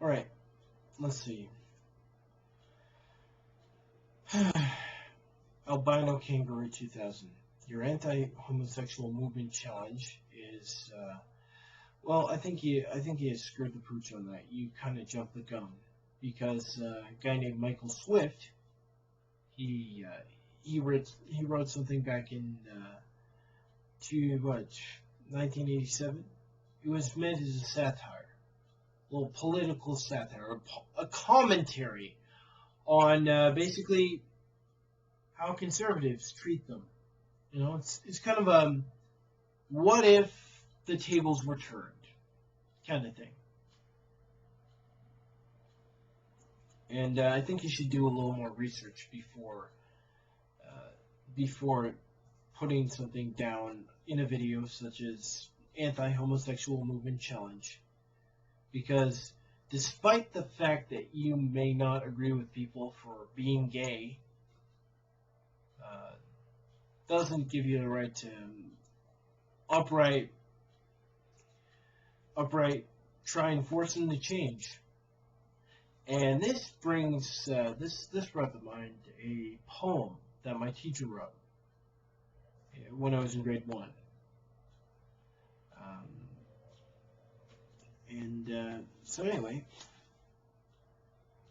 Alright, let's see. Albino Kangaroo 2000. Your anti-homosexual movement challenge is, well, I think you screwed the pooch on that. You kind of jumped the gun because a guy named Michael Swift, he wrote something back in to what 1987. It was meant as a satire, a little political satire, a commentary on basically how conservatives treat them. You know, it's kind of a what if the tables were turned kind of thing. And I think you should do a little more research uh, before putting something down in a video such as anti-homosexual movement challenge, because despite the fact that you may not agree with people for being gay, uh, doesn't give you the right to upright upright try and force them to change. And this brought to mind a poem that my teacher wrote when I was in grade one. Um, and so anyway,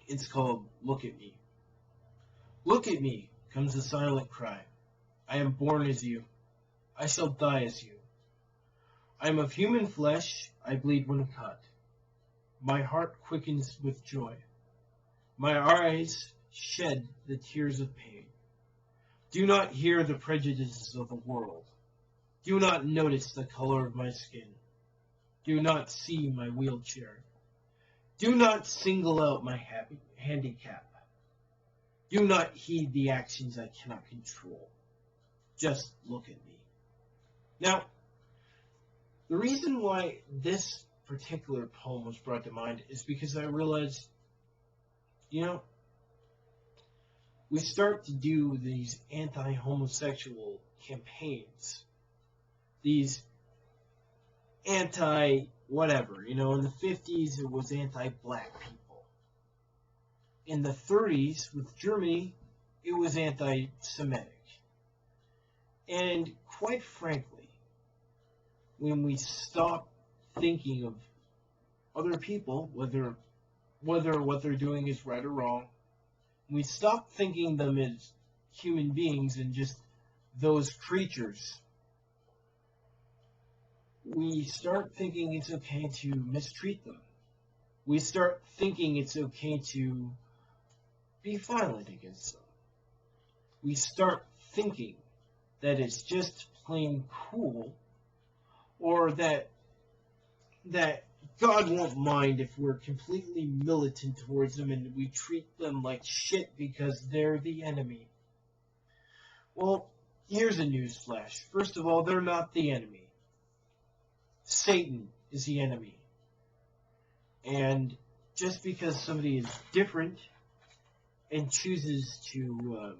it's called "Look at Me." Look at me, comes the silent cry. I am born as you. I shall die as you. I am of human flesh. I bleed when cut. My heart quickens with joy. My eyes shed the tears of pain. Do not hear the prejudices of the world. Do not notice the color of my skin. Do not see my wheelchair. Do not single out my handicap. Do not heed the actions I cannot control. Just look at me. Now, the reason why this particular poem was brought to mind is because I realized, you know, we start to do these anti-homosexual campaigns, these anti-whatever. You know, in the 50s it was anti-black people. In the 30s with Germany, it was anti-Semitic. And quite frankly, when we stop thinking of other people, whether what they're doing is right or wrong, we stop thinking them as human beings and just those creatures. We start thinking it's okay to mistreat them. We start thinking it's okay to be violent against them. We start thinking that it's just plain cool, or that God won't mind if we're completely militant towards them and we treat them like shit because they're the enemy. Well, here's a newsflash. First of all, they're not the enemy. Satan is the enemy. And just because somebody is different and chooses to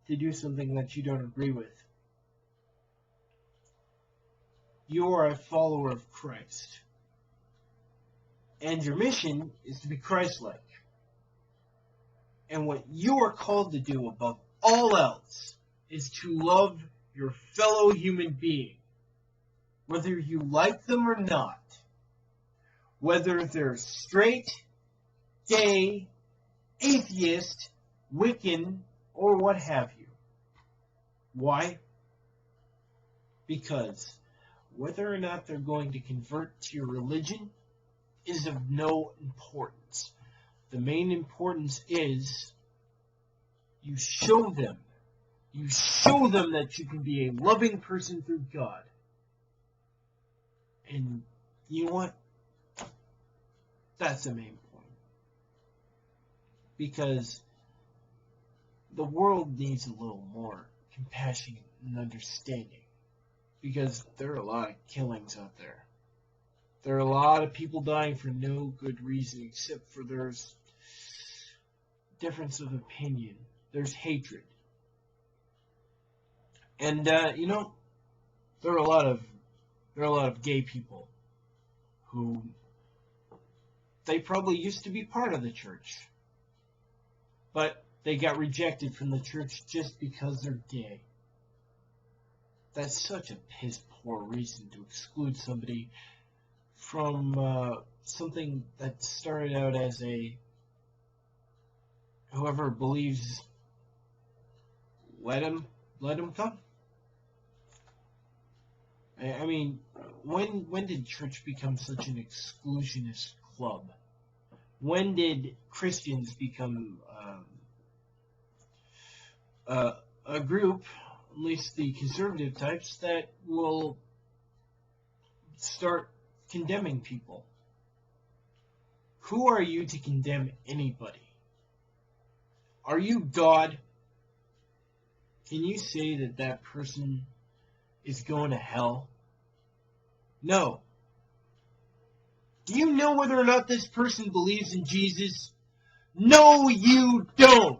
do something that you don't agree with, you are a follower of Christ. And your mission is to be Christ-like. And what you are called to do above all else is to love your fellow human being, whether you like them or not, whether they're straight, gay, atheist, Wiccan, or what have you. Why? Because whether or not they're going to convert to your religion is of no importance. The main importance is you show them that you can be a loving person through God. And you know what? That's the main point. Because the world needs a little more compassion and understanding. Because there are a lot of killings out there. There are a lot of people dying for no good reason except for there's difference of opinion. There's hatred. And you know, there are a lot of gay people who They probably used to be part of the church, but they got rejected from the church just because they're gay. That's such a piss poor reason to exclude somebody from something that started out as a whoever believes, let him come. I mean, when did church become such an exclusionist club? When did Christians become a group, at least the conservative types, that will start condemning people? Who are you to condemn anybody? Are you God? Can you say that that person is going to hell? No. Do you know whether or not this person believes in Jesus? No, you don't.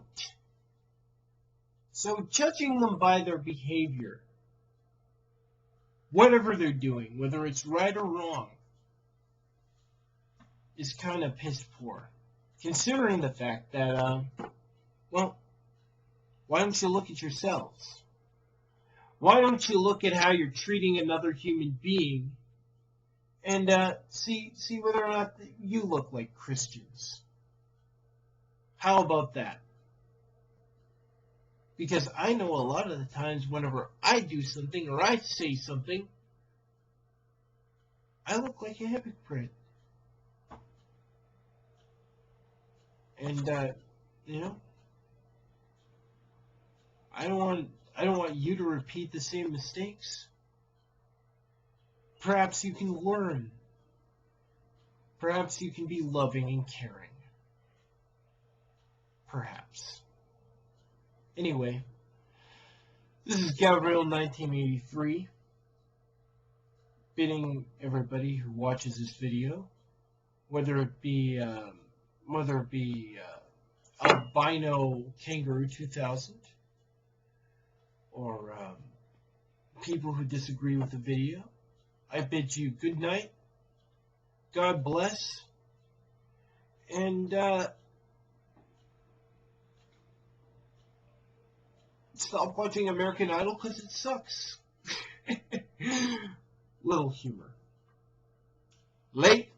So judging them by their behavior, whatever they're doing, whether it's right or wrong, is kind of piss poor. Considering the fact that, well, why don't you look at yourselves? Why don't you look at how you're treating another human being and see whether or not you look like Christians? How about that? Because I know a lot of the times whenever I do something or I say something, I look like a hypocrite. And you know, I don't want you to repeat the same mistakes. Perhaps you can learn. Perhaps you can be loving and caring. Perhaps. Anyway, this is Gabriel 1983, bidding everybody who watches this video, whether it be albino kangaroo 2000 or people who disagree with the video, I bid you good night, God bless, and stop watching American Idol because it sucks. Little humor. Late.